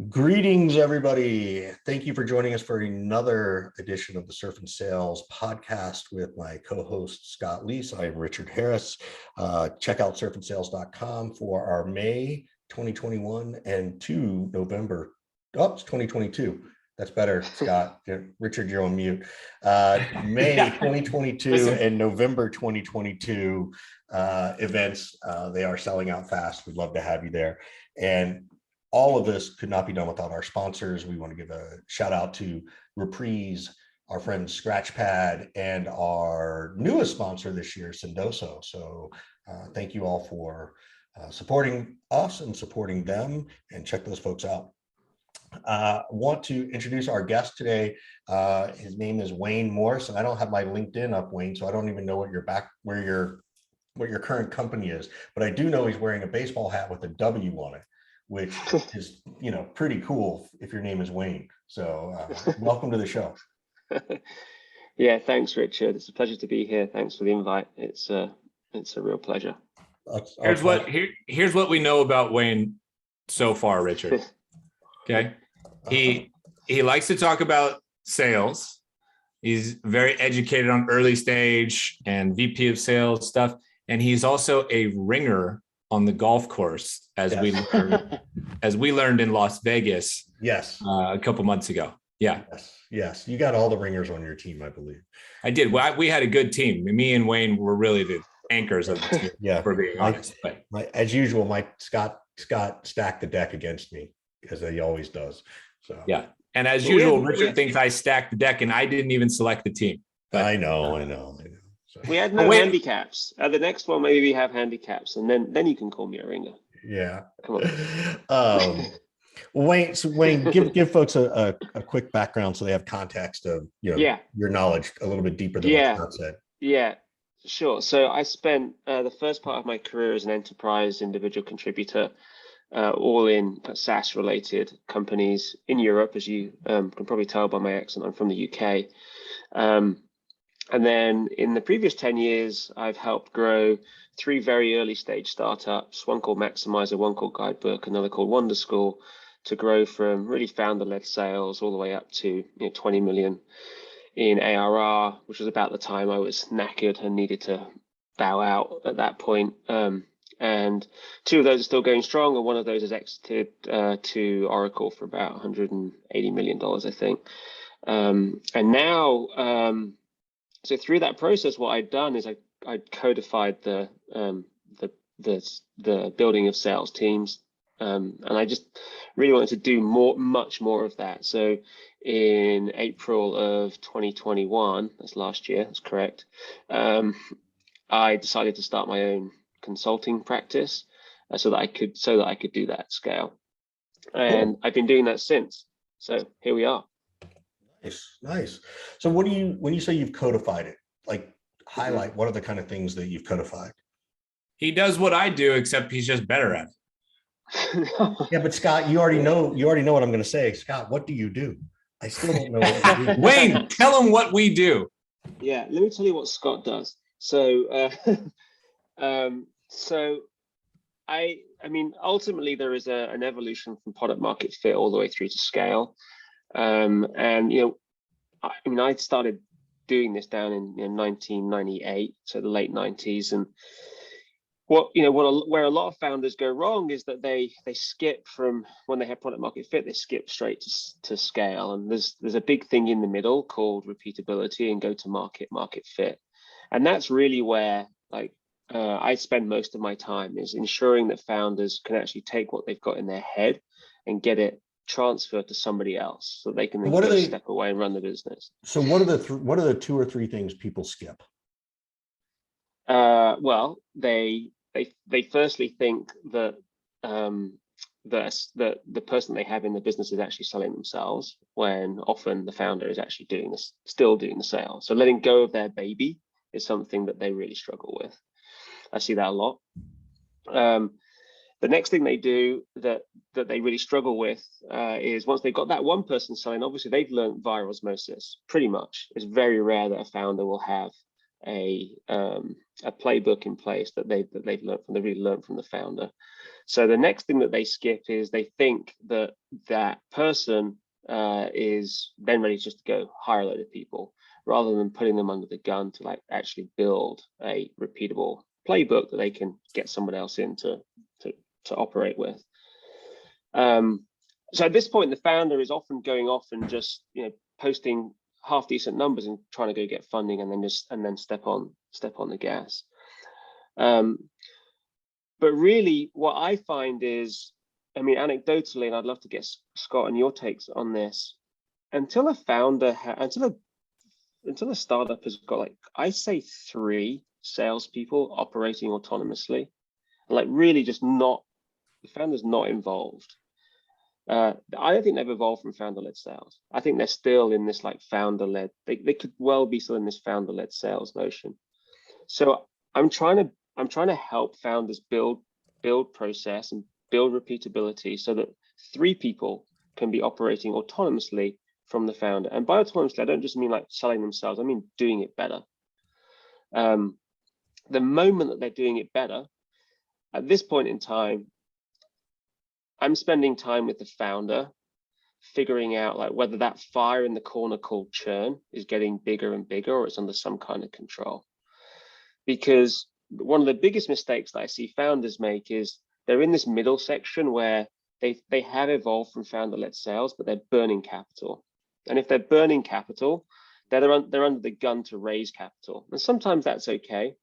Greetings, everybody. Thank you for joining us for another edition of the Surf and Sales podcast with my co-host, Scott Leese. I am Richard Harris. Check out surfandsales.com for our May 2021 and November. Oh, it's 2022. That's better, Scott. Richard, you're on mute. May 2022 and November 2022 events. They are selling out fast. We'd love to have you there. And all of this could not be done without our sponsors. We want to give a shout out to Reprise, our friend Scratchpad, and our newest sponsor this year, Sendoso. So thank you all for supporting us and supporting them, and check those folks out. Want to introduce our guest today. His name is Wayne Morris, and I don't have my LinkedIn up, Wayne, so I don't even know what your current company is, but I do know he's wearing a baseball hat with a W on it, which is, pretty cool if your name is Wayne. So welcome to the show. Yeah, thanks, Richard. It's a pleasure to be here. Thanks for the invite. It's a real pleasure. Here's what we know about Wayne so far, Richard. Okay. He likes to talk about sales. He's very educated on early stage and VP of sales stuff. And he's also a ringer on the golf course, as we learned in Las Vegas. Yes. A couple months ago. Yeah. Yes. You got all the ringers on your team, I believe. I did. Well, we had a good team. Me and Wayne were really the anchors of the team. Yeah. For being honest. But as usual, Scott stacked the deck against me, as he always does. So yeah. And as usual, Richard thinks I stacked the deck, and I didn't even select the team. But I know. So. We had no handicaps. The next one, maybe we have handicaps, and then you can call me a ringer. Yeah. Come on. Wayne, give folks a quick background so they have context of your knowledge a little bit deeper than what Scott said. Yeah, sure. So I spent the first part of my career as an enterprise individual contributor, all in SaaS related companies in Europe, as you can probably tell by my accent. I'm from the UK. And then in the previous 10 years, I've helped grow 3 very early stage startups, one called Maximizer, one called Guidebook, another called Wonder School, to grow from really founder-led sales all the way up to 20 million in ARR, which was about the time I was knackered and needed to bow out at that point. And 2 of those are still going strong, and one of those has exited to Oracle for about $180 million, I think. And now, so through that process, what I'd done is I codified the building of sales teams, and I just really wanted to do much more of that. So in April of 2021, that's last year, that's correct. I decided to start my own consulting practice so that I could do that at scale, and I've been doing that since. So here we are. Nice. So when you say you've codified it, like highlight what are the kind of things that you've codified? He does what I do, except he's just better at it. Yeah, but Scott, you already know what I'm going to say. Scott, what do you do? I still don't know what you do. Wayne, tell him what we do. Yeah, let me tell you what Scott does. So, I mean, ultimately there is an evolution from product market fit all the way through to scale. And I started doing this down in 1998, so the late 90s, and where a lot of founders go wrong is that they skip from when they have product market fit, they skip straight to scale, and there's a big thing in the middle called repeatability and go to market fit, and that's really where I spend most of my time, is ensuring that founders can actually take what they've got in their head and get it transferred to somebody else, so they can then step away and run the business. So what are the 2 or 3 things people skip? Well, they firstly think that the person they have in the business is actually selling themselves, when often the founder is actually still doing the sale. So letting go of their baby is something that they really struggle with. I see that a lot. The next thing they do that they really struggle with is, once they've got that one person selling, obviously they've learned via osmosis, pretty much. It's very rare that a founder will have a playbook in place that they've really learned from the founder. So the next thing that they skip is they think that that person is then ready just to go hire a load of people, rather than putting them under the gun to like actually build a repeatable playbook that they can get someone else in to operate with. So at this point, the founder is often going off and just posting half decent numbers and trying to go get funding, and then step on the gas. But really, what I find is, I mean, anecdotally, and I'd love to get Scott and your takes on this. Until a founder, until a startup has got like, I say 3 salespeople operating autonomously, like really just not, the founder's not involved. I don't think they've evolved from founder-led sales. I think they're still in this like founder-led, they could well be still in this founder-led sales motion. So I'm trying to help founders build process and build repeatability so that 3 people can be operating autonomously from the founder. And by autonomously, I don't just mean like selling themselves, I mean doing it better. The moment that they're doing it better, at this point in time, I'm spending time with the founder, figuring out like whether that fire in the corner called churn is getting bigger and bigger, or it's under some kind of control. Because one of the biggest mistakes that I see founders make is they're in this middle section where they have evolved from founder-led sales, but they're burning capital. And if they're burning capital, they're under the gun to raise capital. And sometimes that's okay,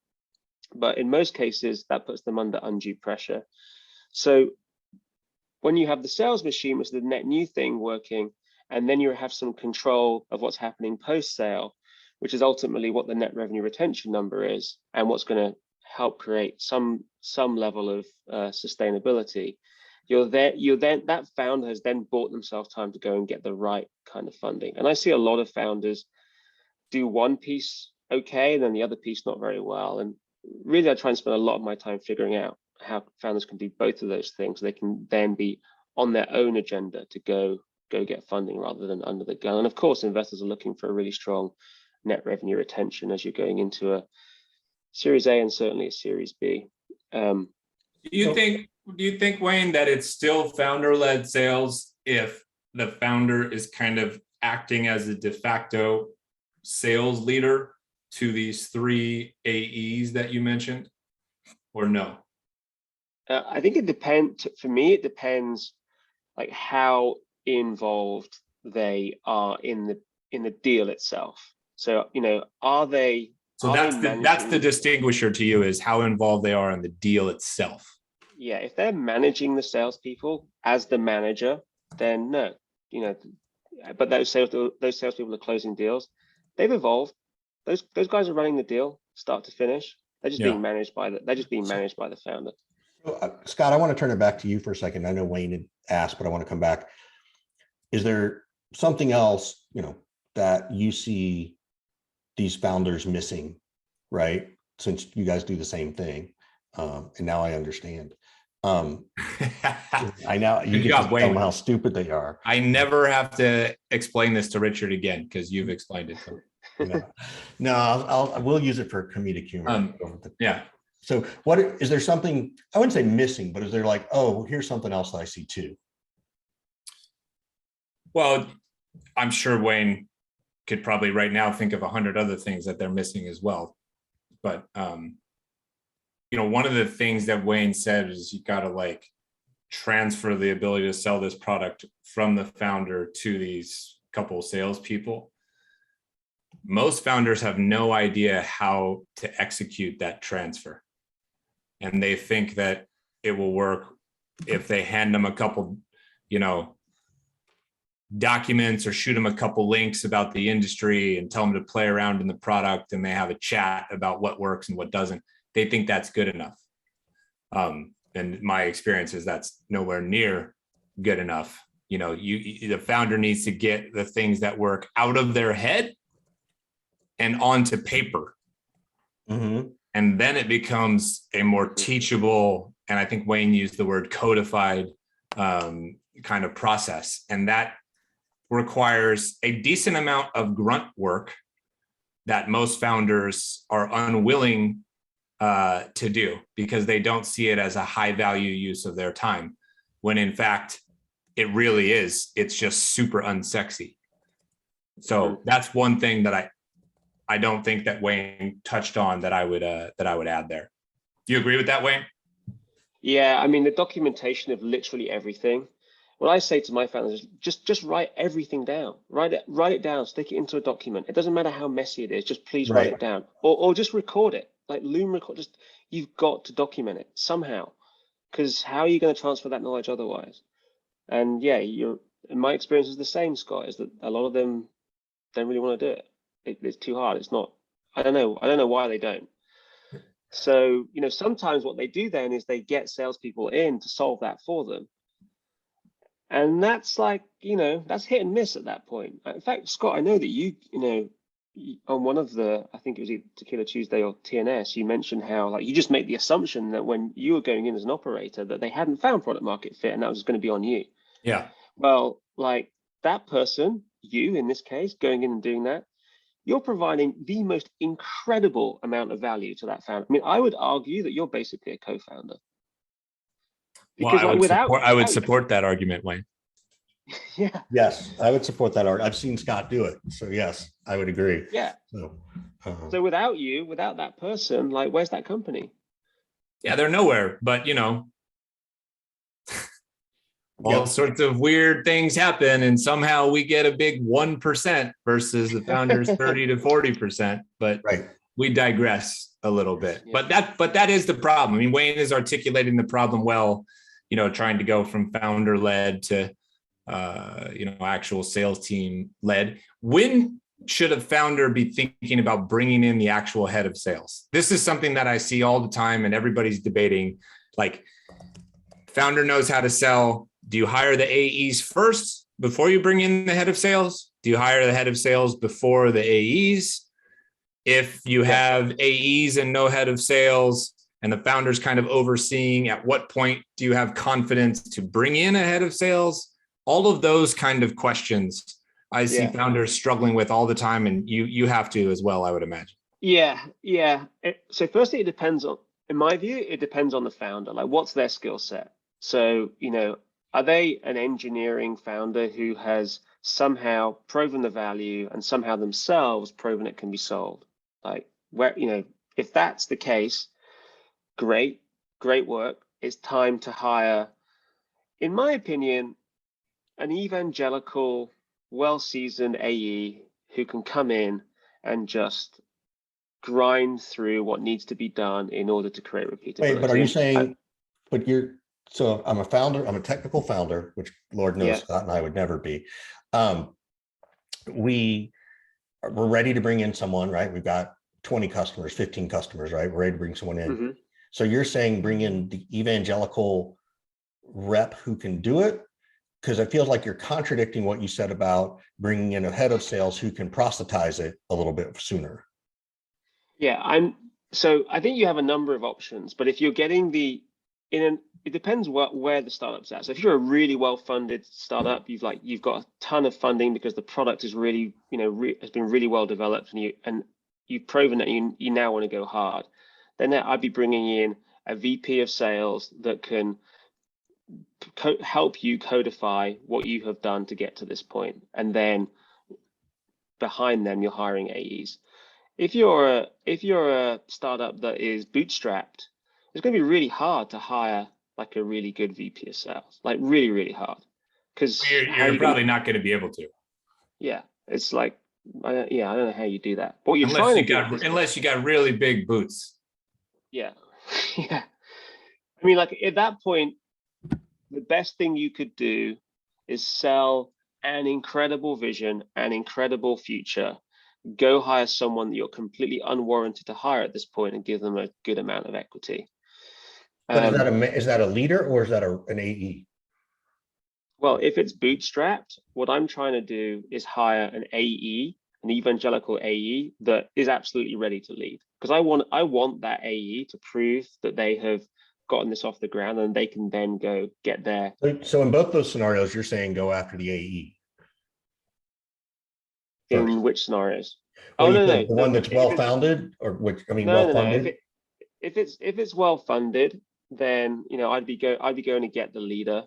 but in most cases, that puts them under undue pressure. So when you have the sales machine, which is the net new thing working, and then you have some control of what's happening post-sale, which is ultimately what the net revenue retention number is, and what's going to help create some level of sustainability. That founder has then bought themselves time to go and get the right kind of funding. And I see a lot of founders do one piece okay, and then the other piece not very well. And really, I try and spend a lot of my time figuring out how founders can do both of those things. So they can then be on their own agenda to go get funding rather than under the gun. And of course, investors are looking for a really strong net revenue retention as you're going into a Series A and certainly a Series B. Do you think, Wayne, that it's still founder-led sales if the founder is kind of acting as a de facto sales leader to these 3 AEs that you mentioned, or no? I think it depends. For me, it depends like how involved they are in the deal itself. So, are they? So that's the distinguisher to you, is how involved they are in the deal itself. Yeah, if they're managing the salespeople as the manager, then no, But those salespeople are closing deals. They've evolved. Those guys are running the deal start to finish. They're just being managed by the founder. So, Scott, I want to turn it back to you for a second. I know Wayne had asked, but I want to come back. Is there something else, that you see these founders missing, right? Since you guys do the same thing. And now I understand. I know you get to tell them how stupid they are. I never have to explain this to Richard again because you've explained it to him. No, we'll use it for comedic humor. Yeah. So what is there something, I wouldn't say missing, but is there like, oh, here's something else that I see too? Well, I'm sure Wayne could probably right now think of 100 other things that they're missing as well. But, one of the things that Wayne said is you got to like transfer the ability to sell this product from the founder to these couple salespeople. Most founders have no idea how to execute that transfer. And they think that it will work if they hand them a couple, documents or shoot them a couple links about the industry and tell them to play around in the product, and they have a chat about what works and what doesn't. They think that's good enough. And my experience is that's nowhere near good enough. The founder needs to get the things that work out of their head and onto paper. Mm-hmm. And then it becomes a more teachable, and I think Wayne used the word codified kind of process. And that requires a decent amount of grunt work that most founders are unwilling to do because they don't see it as a high value use of their time, when in fact it really is. It's just super unsexy. So that's one thing that I don't think that Wayne touched on that I would add there. Do you agree with that, Wayne? Yeah, I mean, the documentation of literally everything. What I say to my founders is just write everything down. Write it down, stick it into a document. It doesn't matter how messy it is, just please write it down. Or just record it. Like Loom record, you've got to document it somehow. Because how are you going to transfer that knowledge otherwise? And yeah, my experience is the same, Scott, is that a lot of them don't really want to do it. It's too hard. It's not, I don't know why they don't. So, sometimes what they do then is they get salespeople in to solve that for them. And that's like, that's hit and miss at that point. In fact, Scott, I know that you on one of the, I think it was either Tequila Tuesday or TNS, you mentioned how like you just make the assumption that when you were going in as an operator that they hadn't found product market fit and that was going to be on you. Yeah. Well, like that person, you in this case, going in and doing that, you're providing the most incredible amount of value to that founder. I mean, I would argue that you're basically a co-founder. Because I would support that argument, Wayne. Yeah. Yes, I would support that argument. I've seen Scott do it. So yes, I would agree. Yeah. So without that person, like where's that company? Yeah, they're nowhere, but all sorts of weird things happen and somehow we get a big 1% versus the founder's 30 to 40%, but we digress a little bit. Yeah. But that is the problem. I mean, Wayne is articulating the problem well, trying to go from founder led to actual sales team led. When should a founder be thinking about bringing in the actual head of sales? This is something that I see all the time and everybody's debating. Like, founder knows how to sell. Do you hire the AEs first before you bring in the head of sales? Do you hire the head of sales before the AEs? If you have AEs and no head of sales and the founder's kind of overseeing, at what point do you have confidence to bring in a head of sales? All of those kind of questions I see founders struggling with all the time, and you have to as well, I would imagine. Yeah. So firstly, in my view, it depends on the founder. Like, what's their skill set? So, are they an engineering founder who has somehow proven the value and somehow themselves proven it can be sold? Like, where, if that's the case, great work. It's time to hire, in my opinion, an evangelical, well-seasoned AE who can come in and just grind through what needs to be done in order to create repeatability. Wait, but are you saying, so I'm a founder, I'm a technical founder, which Lord knows Scott and I would never be. We're ready to bring in someone, right? We've got 20 customers, 15 customers, right? We're ready to bring someone in. Mm-hmm. So you're saying bring in the evangelical rep who can do it? Because it feels like you're contradicting what you said about bringing in a head of sales who can proselytize it a little bit sooner. Yeah, so I think you have a number of options, but if you're getting it depends where the startup's at. So if you're a really well-funded startup, you've got a ton of funding because the product is really, has been really well developed, and you've proven that you now want to go hard, then I'd be bringing in a VP of sales that can help you codify what you have done to get to this point, and then behind them you're hiring AEs. If you're a startup that is bootstrapped, it's going to be really hard to hire like a really good VP of sales, like really, really hard. Because you're probably not going to be able to. Yeah, it's like, I don't know how you do that. But what you're unless you got really big boots. Yeah, yeah. I mean, like at that point, the best thing you could do is sell an incredible vision, an incredible future. Go hire someone that you're completely unwarranted to hire at this point and give them a good amount of equity. But is that a leader or is that an AE? Well, if it's bootstrapped, what I'm trying to do is hire an AE, an evangelical AE that is absolutely ready to lead. Because I want that AE to prove that they have gotten this off the ground and they can then go get there. So in both those scenarios, you're saying go after the AE. In which scenarios? Well, no. The one that's well-founded, or well-funded? if it's well funded, then I'd be going to get the leader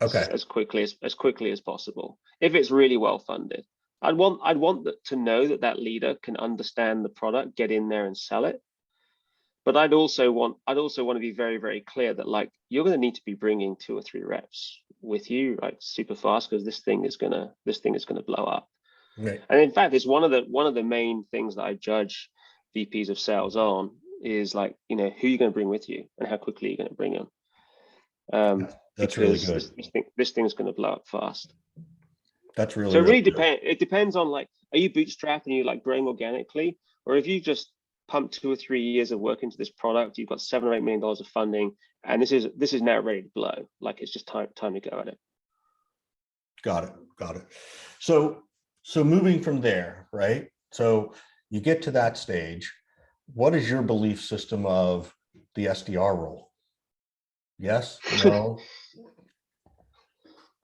Okay. as quickly as possible. If it's really well funded, I'd want to know that leader can understand the product, get in there and sell it. But I'd also want to be very, very clear that like you're going to need to be bringing 2 or 3 reps with you like super fast, because this thing is gonna blow up. Right. And in fact, it's one of the main things that I judge VPs of sales on is like, who you're going to bring with you and how quickly you're going to bring them. That's really because good. this thing's going to blow up fast. That's really, So it really good. it depends on like, are you bootstrapped and you like growing organically, or if you just pumped 2 or 3 years of work into this product, you've got $7 or $8 million of funding, and this is now ready to blow. Like it's just time to go at it. Got it. So moving from there, right? So you get to that stage. What is your belief system of the SDR role? Yes, no.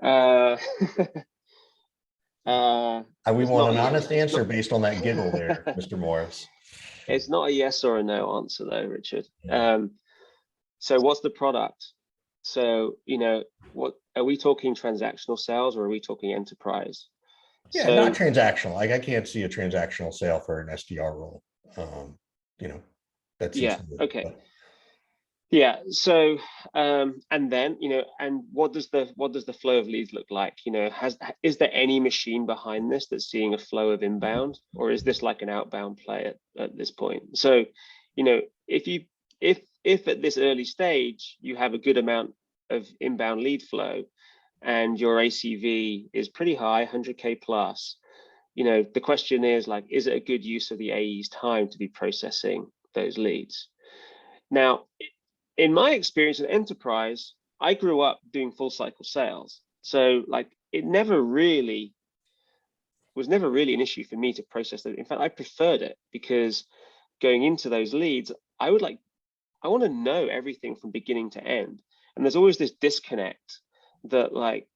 We want an honest answer based on that giggle there, Mr. Morris. It's not a yes or a no answer though, Richard. So what's the product? So, what are we talking, transactional sales, or are we talking enterprise? Yeah, so, not transactional. Like I can't see a transactional sale for an SDR role. That's okay. But. Yeah. So, and then, and what does the flow of leads look like? Is there any machine behind this that's seeing a flow of inbound, or is this like an outbound play at this point? So, if at this early stage you have a good amount of inbound lead flow and your ACV is pretty high, 100K plus, the question is like, is it a good use of the AE's time to be processing those leads? Now, in my experience in enterprise, I grew up doing full cycle sales. So like it was never really an issue for me to process that. In fact, I preferred it because going into those leads, I want to know everything from beginning to end. And there's always this disconnect that like,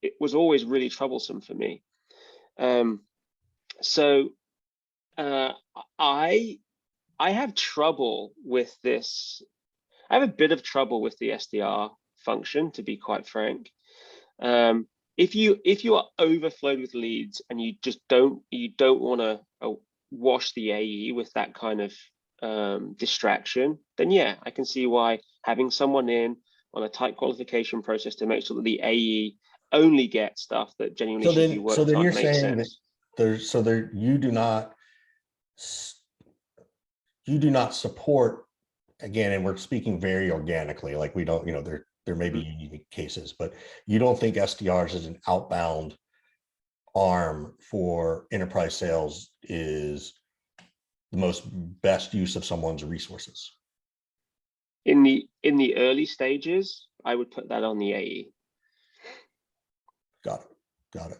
it was always really troublesome for me. I have trouble with this. I have a bit of trouble with the SDR function, to be quite frank. If you are overflowed with leads and you don't want to wash the AE with that kind of distraction, then yeah, I can see why having someone in on a tight qualification process to make sure that the AE only gets stuff that genuinely should be worked on. So then you're saying that you do not support, again, and we're speaking very organically, like we don't, there may be unique cases, but you don't think SDRs as an outbound arm for enterprise sales is the most best use of someone's resources? In the early stages, I would put that on the AE. Got it.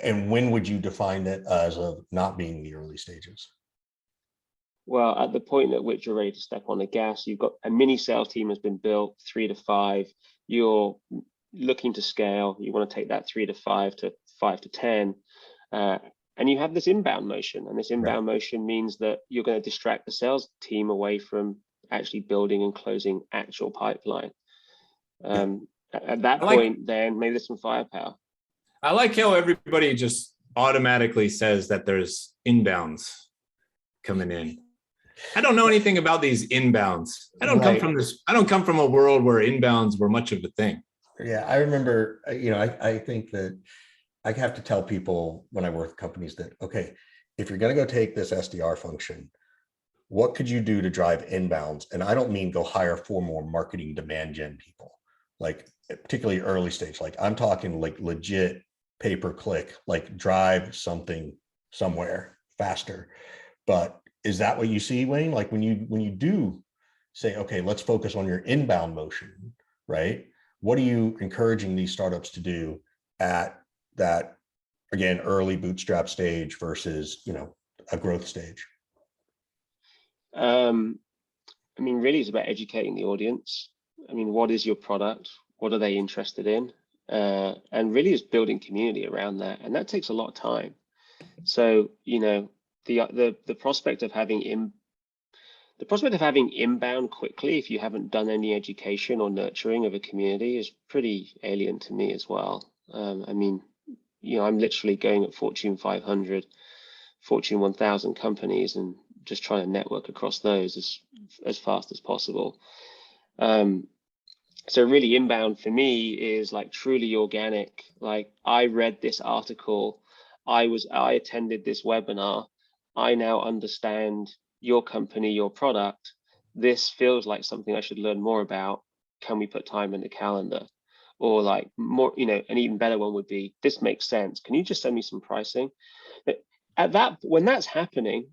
And when would you define it as of not being the early stages? Well, at the point at which you're ready to step on the gas, you've got a mini sales team has been built, 3 to 5. You're looking to scale. You want to take that 3 to 5 to 5 to 10. And you have this inbound motion. And this inbound motion means that you're going to distract the sales team away from actually building and closing actual pipeline. At that point, then maybe there's some firepower. I like how everybody just automatically says that there's inbounds coming in. I don't know anything about these inbounds. I don't come from a world where inbounds were much of a thing. Yeah, I remember, I think that I have to tell people when I work with companies that, okay, if you're going to go take this SDR function, what could you do to drive inbounds? And I don't mean go hire 4 more marketing demand gen people, like particularly early stage. Like I'm talking like legit pay-per-click, like drive something somewhere faster. But is that what you see, Wayne? Like when you do say, okay, let's focus on your inbound motion, right? What are you encouraging these startups to do at that, again, early bootstrap stage versus, a growth stage? Really it's about educating the audience. What is your product? What are they interested in? And really is building community around that. And that takes a lot of time. So, the prospect of having The prospect of having inbound quickly, if you haven't done any education or nurturing of a community, is pretty alien to me as well. I mean, I'm literally going at Fortune 500, Fortune 1000 companies and just trying to network across those as fast as possible. So really inbound for me is like truly organic. Like, I read this article, I attended this webinar, I now understand your company, your product. This feels like something I should learn more about. Can we put time in the calendar? Or like more, an even better one would be, this makes sense. Can you just send me some pricing? When that's happening,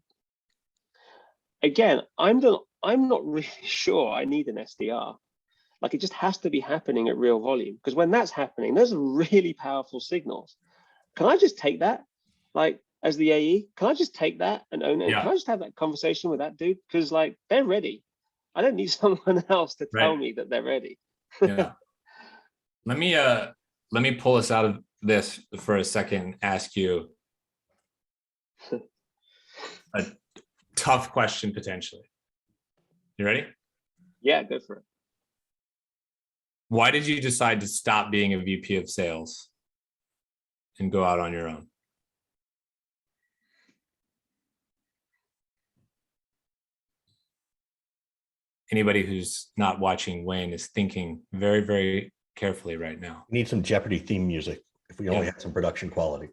again, I'm not really sure I need an SDR. Like, it just has to be happening at real volume, because when that's happening, those are really powerful signals. Can I just take that? Like, as the AE, can I just take that and own it? Yeah. Can I just have that conversation with that dude? Because like, they're ready. I don't need someone else to tell me that they're ready. Yeah. Let me pull us out of this for a second and ask you a tough question potentially. You ready? Yeah, go for it. Why did you decide to stop being a VP of sales and go out on your own? Anybody who's not watching Wayne is thinking very, very carefully right now. We need some Jeopardy theme music if we only had some production quality.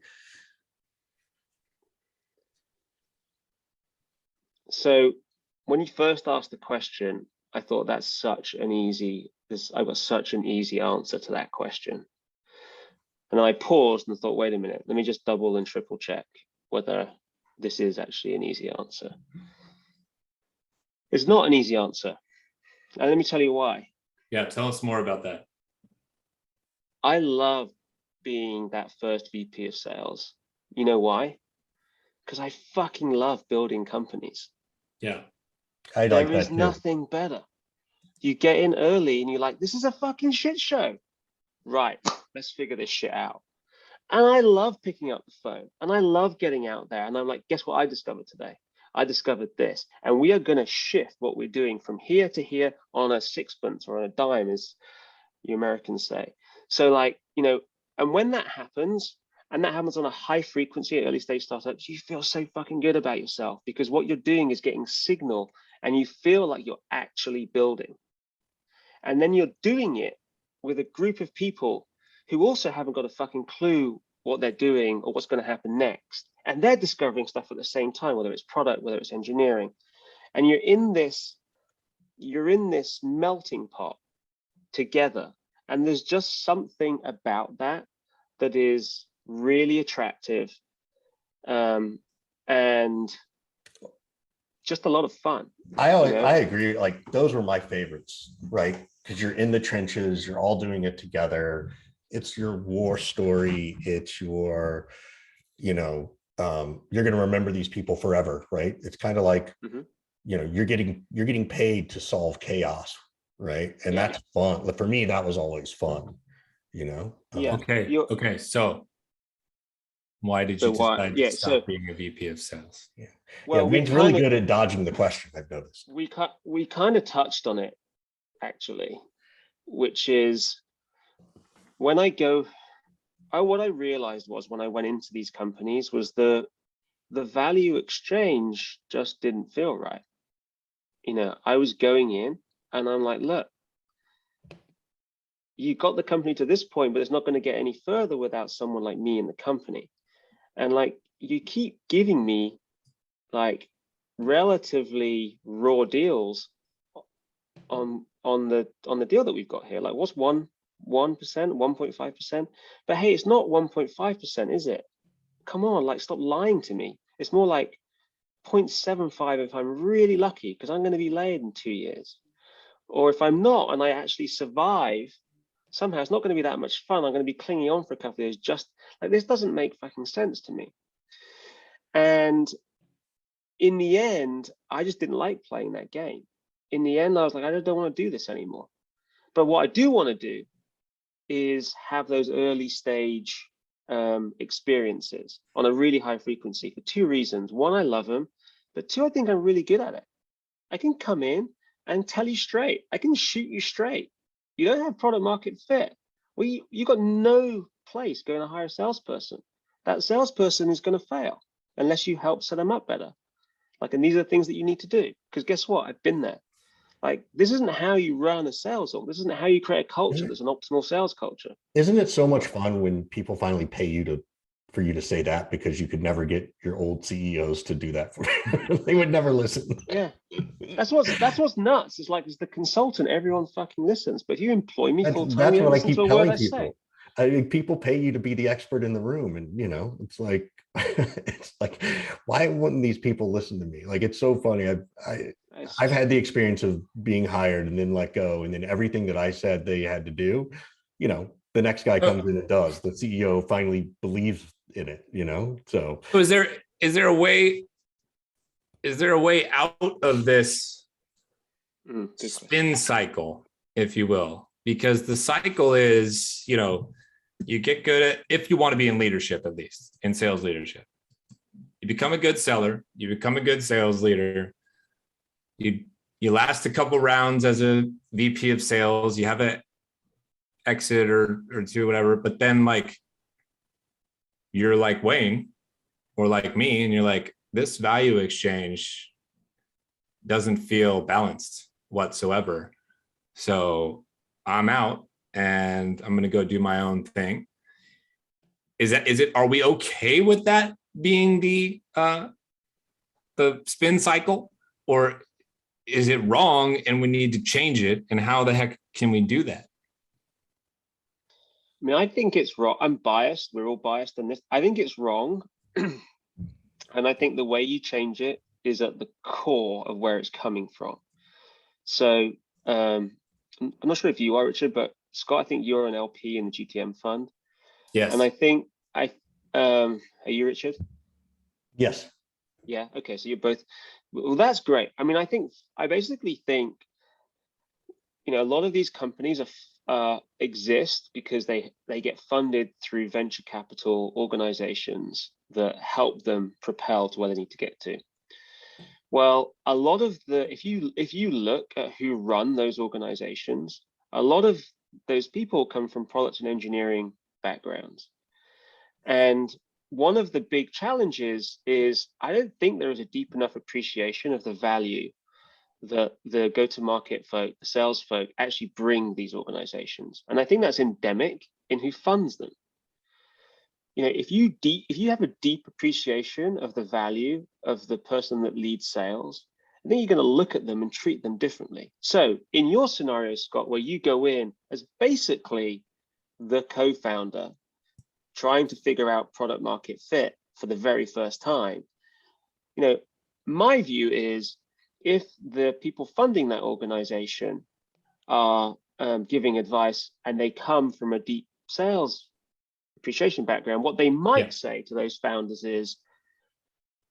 So when you first asked the question, I thought I've got such an easy answer to that question. And then I paused and thought, wait a minute, let me just double and triple check whether this is actually an easy answer. It's not an easy answer. And let me tell you why. Yeah, tell us more about that. I love being that first VP of sales. You know why? Because I fucking love building companies. Yeah. There is nothing better. You get in early and you're like, this is a fucking shit show. Right, let's figure this shit out. And I love picking up the phone and I love getting out there. And I'm like, guess what I discovered today? I discovered this. And we are going to shift what we're doing from here to here on a sixpence or on a dime, as you Americans say. So like, and when that happens, and that happens on a high frequency at early stage startups, you feel so fucking good about yourself, because what you're doing is getting signal and you feel like you're actually building. And then you're doing it with a group of people who also haven't got a fucking clue what they're doing or what's going to happen next. And they're discovering stuff at the same time, whether it's product, whether it's engineering. And you're in this melting pot together. And there's just something about that is really attractive, and just a lot of fun. I agree. Like, those were my favorites, right? Because you're in the trenches, you're all doing it together. It's your war story. It's your, you're going to remember these people forever, right? It's kind of like, you're getting paid to solve chaos, right? And that's fun. For me, that was always fun, Yeah. Okay. So why did you decide to stop being a VP of sales? Yeah. Well, Wayne's really good at dodging the question, I've noticed. We kind of touched on it, actually, which is when what I realized was when I went into these companies was the value exchange just didn't feel right. I was going in and I'm like, look, you got the company to this point, but it's not going to get any further without someone like me in the company. And like, you keep giving me like relatively raw deals on the deal that we've got here. Like, what's 1%, 1.5%? But hey, it's not 1.5%, is it? Come on, like, stop lying to me. It's more like 0.75 if I'm really lucky, because I'm going to be laid in 2 years. Or if I'm not and I actually survive, somehow it's not going to be that much fun. I'm going to be clinging on for a couple of years. Just like, this doesn't make fucking sense to me. And in the end, I just didn't like playing that game. In the end, I was like, I don't want to do this anymore. But what I do want to do is have those early stage experiences on a really high frequency for two reasons. One, I love them, but two, I think I'm really good at it. I can come in and tell you straight. I can shoot you straight. You don't have product market fit. Well, you got no place going to hire a salesperson. That salesperson is going to fail unless you help set them up better. Like, and these are the things that you need to do. Because guess what? I've been there. Like, this isn't how you run a sales org. This isn't how you create a culture that's an optimal sales culture. Isn't it so much fun when people finally pay you for you to say that, because you could never get your old CEOs to do that for you. They would never listen. Yeah. That's what's nuts. It's like, as the consultant, everyone fucking listens. But if you employ me full time, That's you don't what I listen keep to a telling word I people. say. I mean, people pay you to be the expert in the room, and it's like, it's like, why wouldn't these people listen to me? Like, it's so funny. I've had the experience of being hired and then let go, and then everything that I said they had to do, the next guy comes in and does. The CEO finally believes in it, So is there a way out of this spin cycle, if you will? Because the cycle is, you get good at, if you want to be in leadership, at least in sales leadership, you become a good seller, you become a good sales leader, you last a couple rounds as a VP of sales, you have an exit or two, whatever, but then like, you're like Wayne or like me, and you're like, this value exchange doesn't feel balanced whatsoever. So I'm out and I'm going to go do my own thing. Are we okay with that being the spin cycle, or is it wrong and we need to change it? And how the heck can we do that? I mean, I think it's wrong. I'm biased. We're all biased on this. I think it's wrong. And I think the way you change it is at the core of where it's coming from. So I'm not sure if you are, Richard, but Scott, I think you're an LP in the GTM fund. Yes. And I think are you, Richard? Yes. Yeah. Okay. So you're both. Well, that's great. I mean, I basically think, a lot of these companies exist because they get funded through venture capital organizations that help them propel to where they need to get to. Well, a lot of if you look at who run those organizations, a lot of those people come from product and engineering backgrounds. And one of the big challenges is, I don't think there is a deep enough appreciation of the value that the go-to-market folk, the sales folk, actually bring these organizations. And I think that's endemic in who funds them. If you have a deep appreciation of the value of the person that leads sales, I think you're going to look at them and treat them differently. So in your scenario, Scott, where you go in as basically the co-founder trying to figure out product market fit for the very first time, my view is, if the people funding that organization are giving advice and they come from a deep sales appreciation background, what they might say to those founders is,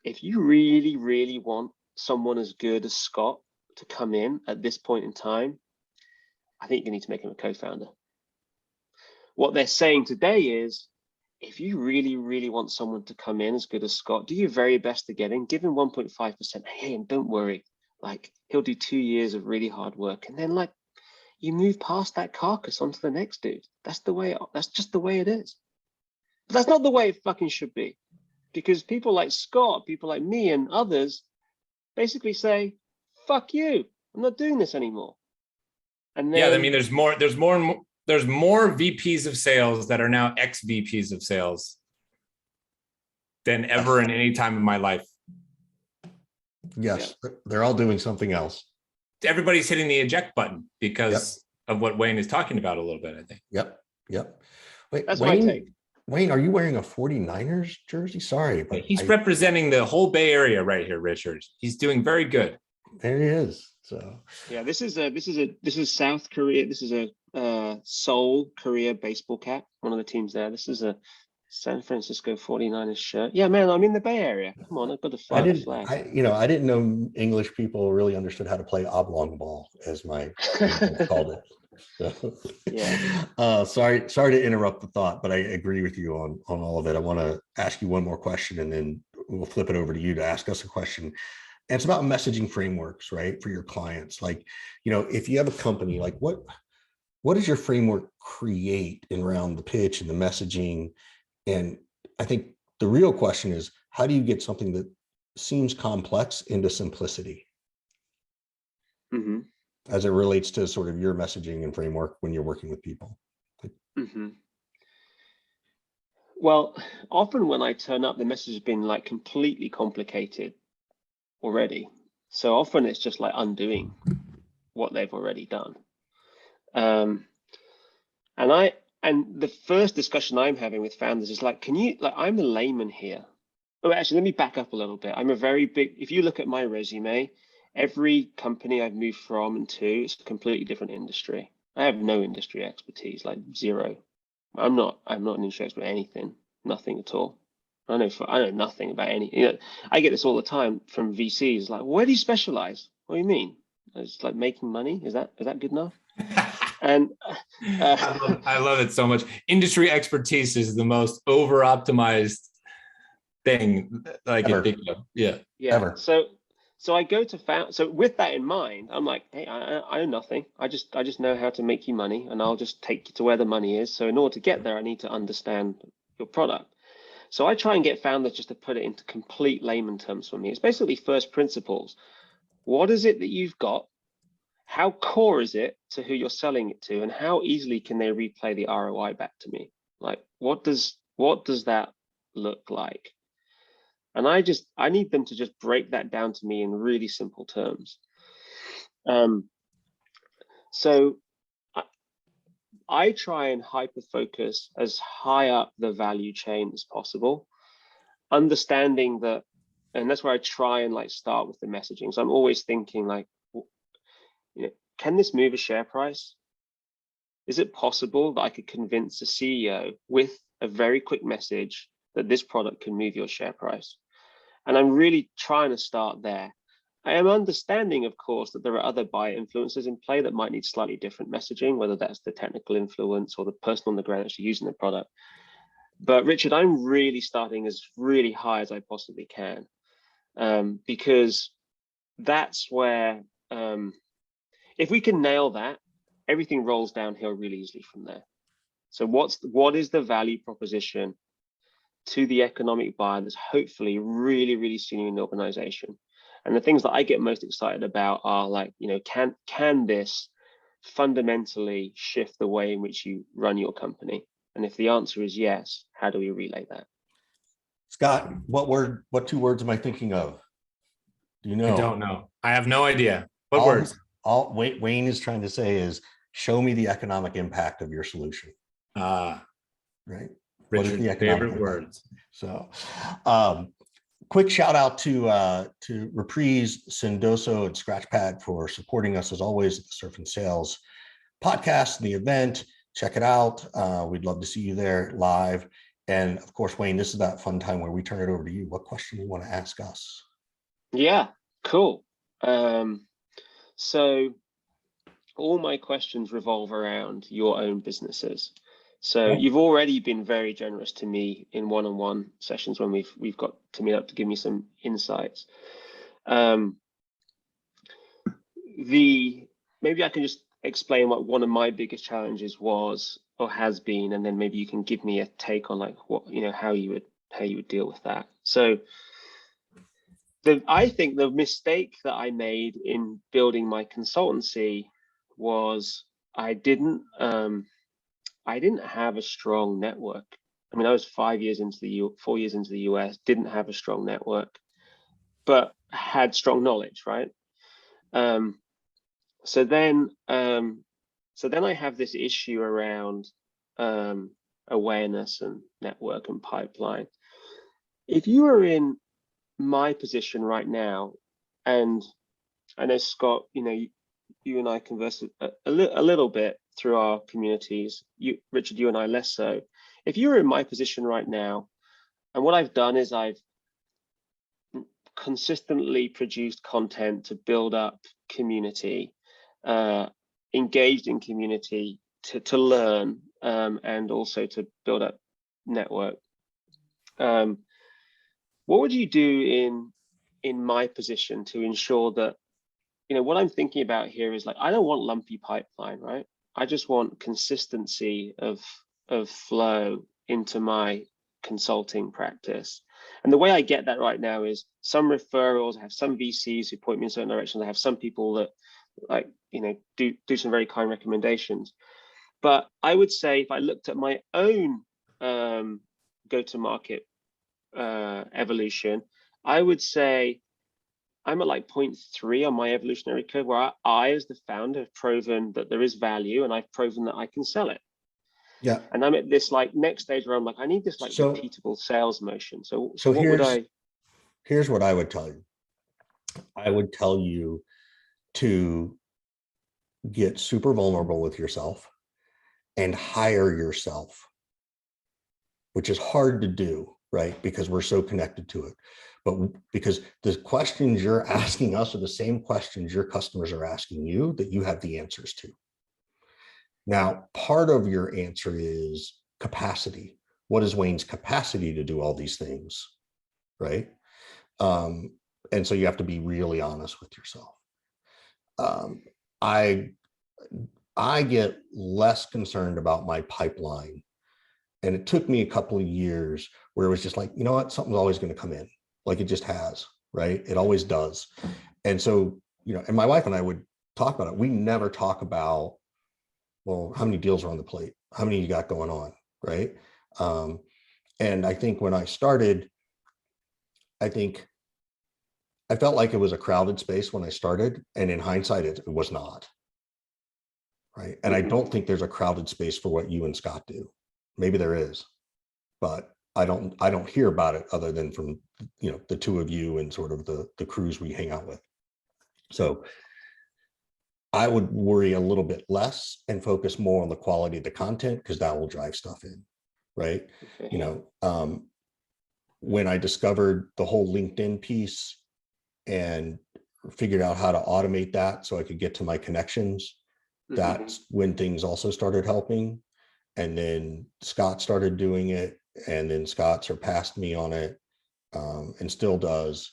if you really, really want someone as good as Scott to come in at this point in time, I think you need to make him a co-founder. What they're saying today is, if you really, really want someone to come in as good as Scott, do your very best to get in, give him 1.5%. Hey, and don't worry, like, he'll do 2 years of really hard work. And then, like, you move past that carcass onto the next dude. That's just the way it is. But that's not the way it fucking should be. Because people like Scott, people like me and others basically say, fuck you, I'm not doing this anymore. And then, I mean, there's more VPs of sales that are now ex-VPs of sales than ever in any time in my life. Yes, they're all doing something else. Everybody's hitting the eject button because of what Wayne is talking about a little bit, I think. Yep. Wait, that's my take. Wayne, are you wearing a 49ers jersey? Sorry, but he's representing the whole Bay Area right here, Richard. He's doing very good. There he is. So yeah, this is South Korea. This is a Seoul, Korea baseball cap. One of the teams there. This is a San Francisco 49ers shirt. Yeah, man, I'm in the Bay Area. Come on, I've got a flag. I didn't know English people really understood how to play oblong ball, as my called it. So, yeah. Sorry to interrupt the thought, but I agree with you on all of it. I want to ask you one more question, and then we'll flip it over to you to ask us a question. And it's about messaging frameworks, right? For your clients. Like, if you have a company, like what does your framework create around the pitch and the messaging? And I think the real question is, how do you get something that seems complex into simplicity as it relates to sort of your messaging and framework when you're working with people? Well, often when I turn up, the message has been like completely complicated already. So often it's just like undoing what they've already done. And the first discussion I'm having with founders is like, I'm a layman here. Oh, actually, let me back up a little bit. I'm a very big, if you look at my resume, every company I've moved from and to, it's a completely different industry. I have no industry expertise, like zero. I'm not an industry expert at anything, nothing at all. I know nothing about any. I get this all the time from VCs, like, where do you specialize? What do you mean? It's like making money. Is that good enough? And I love it so much. Industry expertise is the most over-optimized thing that I can think of. Yeah. Ever. So I go to so with that in mind, I'm like, hey, I know nothing. I just know how to make you money, and I'll just take you to where the money is. So in order to get there, I need to understand your product. So I try and get founders just to put it into complete layman terms for me. It's basically first principles. What is it that you've got? How core is it to who you're selling it to, and how easily can they replay the ROI back to me? Like, what does that look like? And I need them to just break that down to me in really simple terms. So I try and hyper focus as high up the value chain as possible, understanding that, and that's where I try and like start with the messaging. So I'm always thinking like, can this move a share price? Is it possible that I could convince a CEO with a very quick message that this product can move your share price? And I'm really trying to start there. I am understanding, of course, that there are other buyer influencers in play that might need slightly different messaging, whether that's the technical influence or the person on the ground actually using the product. But Richard, I'm really starting as really high as I possibly can, because that's where, if we can nail that, everything rolls downhill really easily from there. So what is the value proposition to the economic buyer that's hopefully really, really senior in the organization? And the things that I get most excited about are like, can this fundamentally shift the way in which you run your company? And if the answer is yes, how do we relay that? Scott, what two words am I thinking of? Do you know? I don't know. I have no idea. What words? All Wayne is trying to say is, show me the economic impact of your solution. Right. Richard's favorite words. So, quick shout out to Reprise, Sendoso, and Scratchpad for supporting us as always at the Surf and Sales podcast and the event. Check it out. We'd love to see you there live. And of course, Wayne, this is that fun time where we turn it over to you. What question do you want to ask us? Yeah, cool. So all my questions revolve around your own businesses. So you've already been very generous to me in one-on-one sessions when we've got to meet up to give me some insights. Maybe I can just explain what one of my biggest challenges was or has been, and then maybe you can give me a take on like what, how you would deal with that. So I think the mistake that I made in building my consultancy was I didn't have a strong network. I mean, I was 4 years into the US, didn't have a strong network, but had strong knowledge, right? So then I have this issue around awareness and network and pipeline. If you are in my position right now, and I know Scott, you and I converse a little bit through our communities. Richard, you and I less so. If you were in my position right now, and what I've done is I've consistently produced content to build up community, engaged in community to learn, and also to build up network. What would you do in my position to ensure that, what I'm thinking about here is like, I don't want lumpy pipeline, right? I just want consistency of flow into my consulting practice. And the way I get that right now is some referrals. I have some VCs who point me in certain directions. I have some people that do some very kind recommendations. But I would say if I looked at my own go-to-market evolution, I would say I'm at like 0.3 on my evolutionary curve, where I, as the founder, have proven that there is value, and I've proven that I can sell it. Yeah. And I'm at this like next stage where I'm like, I need this like repeatable sales motion. So what would I? Here's what I would tell you. I would tell you to get super vulnerable with yourself and hire yourself, which is hard to do, right? Because we're so connected to it. But because the questions you're asking us are the same questions your customers are asking you that you have the answers to. Now, part of your answer is capacity. What is Wayne's capacity to do all these things, right? And so you have to be really honest with yourself. I get less concerned about my pipeline. And it took me a couple of years where it was just like, you know what, something's always going to come in. Like it just has, right? It always does. And so, and my wife and I would talk about it. We never talk about, well, how many deals are on the plate? How many you got going on, right? And I think when I started, I felt like it was a crowded space when I started. And in hindsight, it was not, right? And I don't think there's a crowded space for what you and Scott do. Maybe there is, but I don't hear about it other than from, the two of you and sort of the crews we hang out with. So I would worry a little bit less and focus more on the quality of the content, because that will drive stuff in, right? Okay. When I discovered the whole LinkedIn piece and figured out how to automate that so I could get to my connections, that's when things also started helping. And then Scott started doing it, and then Scott surpassed me on it, and still does.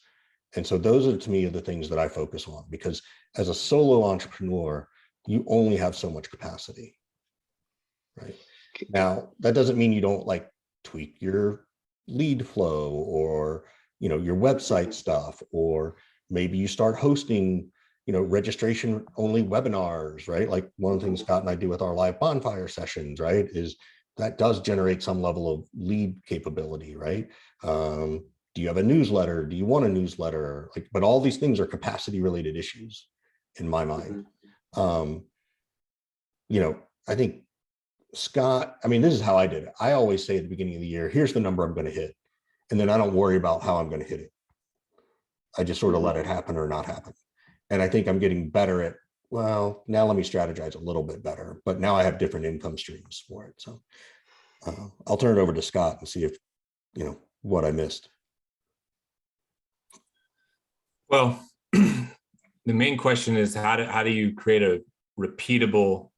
And so those are, to me, the things that I focus on, because as a solo entrepreneur, you only have so much capacity, right? Now, that doesn't mean you don't like tweak your lead flow or, your website stuff, or maybe you start hosting, registration only webinars, right? Like one of the things Scott and I do with our live bonfire sessions, right, is that does generate some level of lead capability, right? Do you have a newsletter? Do you want a newsletter? But all these things are capacity related issues in my mind. I think Scott, this is how I did it. I always say at the beginning of the year, here's the number I'm going to hit. And then I don't worry about how I'm going to hit it. I just sort of let it happen or not happen. And I think I'm getting better at, well, now let me strategize a little bit better, but now I have different income streams for it. So I'll turn it over to Scott and see if, what I missed. Well, the main question is how do you create a repeatable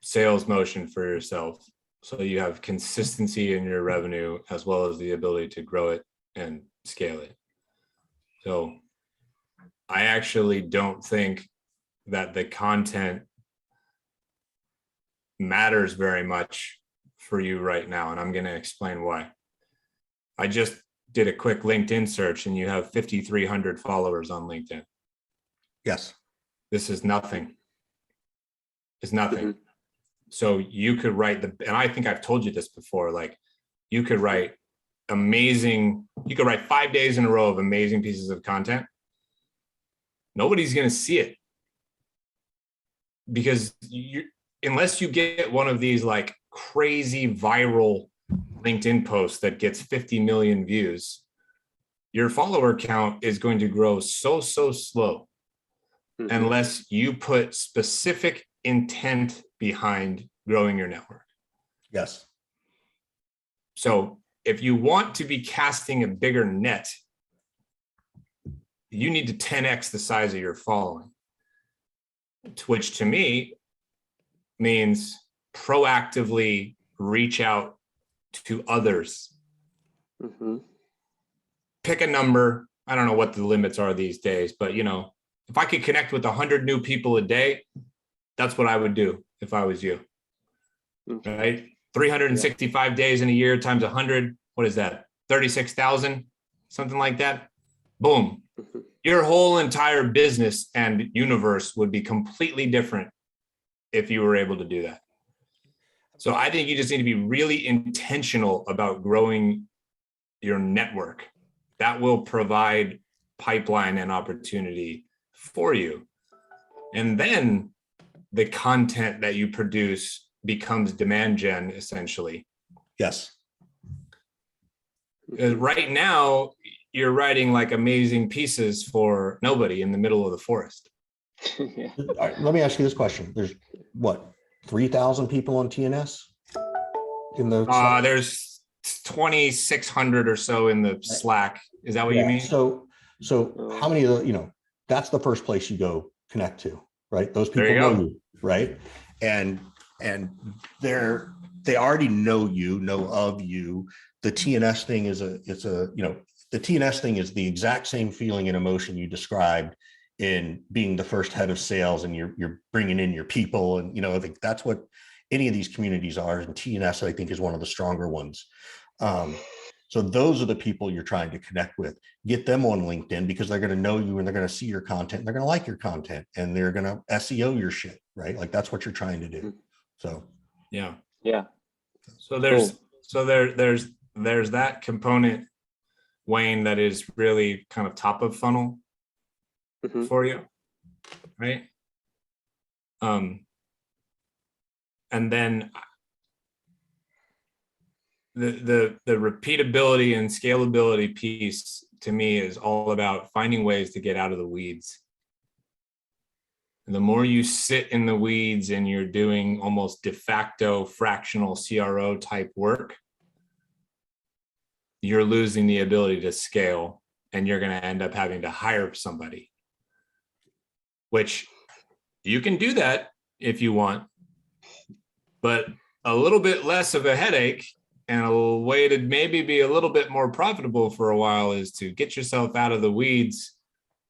sales motion for yourself so you have consistency in your revenue as well as the ability to grow it and scale it? So I actually don't think that the content matters very much for you right now, and I'm going to explain why. I just did a quick LinkedIn search, and you have 5,300 followers on LinkedIn. Yes. This is nothing. It's nothing. So you could write and I think I've told you this before, like you could write 5 days in a row of amazing pieces of content. Nobody's going to see it because unless you get one of these like crazy viral LinkedIn posts that gets 50 million views, your follower count is going to grow so slow unless you put specific intent behind growing your network. Yes. So if you want to be casting a bigger net, you need to 10x the size of your following, which to me means proactively reach out to others. Pick a number I don't know what the limits are these days, but if I could connect with 100 new people a day, that's what I would do if I was you. Right? 365 days in a year times 100. What is that? 36,000, something like that. Boom. Your whole entire business and universe would be completely different if you were able to do that. So I think you just need to be really intentional about growing your network. That will provide pipeline and opportunity for you. And then the content that you produce becomes demand gen, essentially. Yes. Right now, you're writing like amazing pieces for nobody in the middle of the forest. Yeah. All right, let me ask you this question. There's what, 3,000 people on TNS in the there's 2,600 or so in the Slack. Is that what you mean? So how many of the, that's the first place you go connect to, right? Those people know you, right? And they already know of you. The TNS thing is the TNS thing is the exact same feeling and emotion you described in being the first head of sales, and you're bringing in your people. And, I think that's what any of these communities are. And TNS, I think, is one of the stronger ones. So those are the people you're trying to connect with. Get them on LinkedIn because they're going to know you and they're going to see your content. And they're going to like your content and they're going to SEO your shit, right? Like that's what you're trying to do. So, yeah. So there's that component, Wayne, that is really kind of top of funnel for you, right? And then the repeatability and scalability piece to me is all about finding ways to get out of the weeds. And the more you sit in the weeds and you're doing almost de facto fractional CRO type work, you're losing the ability to scale, and you're going to end up having to hire somebody, which you can do that if you want, but a little bit less of a headache and a way to maybe be a little bit more profitable for a while is to get yourself out of the weeds,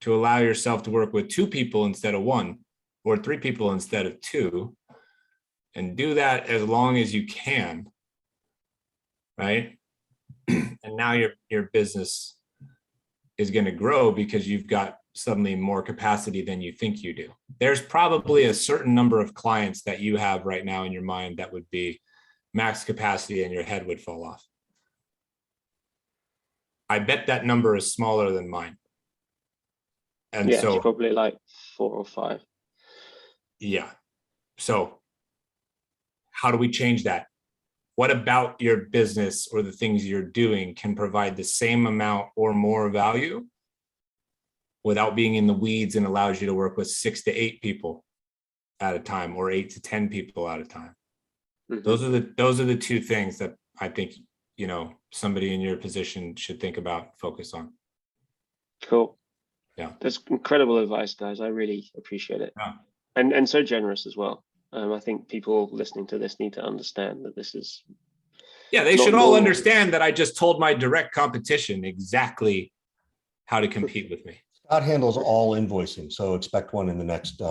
to allow yourself to work with 2 people instead of 1, or 3 people instead of 2, and do that as long as you can, right? And now your business is going to grow because you've got suddenly more capacity than you think you do. There's probably a certain number of clients that you have right now in your mind that would be max capacity and your head would fall off. I bet that number is smaller than mine. And so it's probably like 4 or 5. Yeah. So how do we change that? What about your business or the things you're doing can provide the same amount or more value without being in the weeds and allows you to work with 6 to 8 people at a time or 8 to 10 people at a time? Those are the 2 things that I think, somebody in your position should think about, focus on. Cool. Yeah. That's incredible advice, guys. I really appreciate it. Yeah. And so generous as well. I think people listening to this need to understand that this is. Yeah, they should all understand that I just told my direct competition exactly how to compete with me. Scott handles all invoicing, so expect one in the next.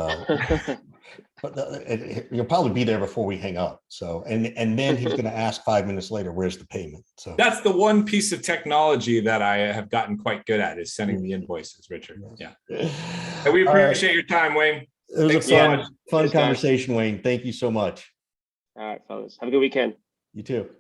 But you'll probably be there before we hang up. So and then he's going to ask 5 minutes later, "Where's the payment?" So that's the one piece of technology that I have gotten quite good at, is sending the invoices, Richard. Yeah. And we appreciate your time, Wayne. It was a fun conversation, Wayne. Thank you so much. All right, fellas. Have a good weekend. You too.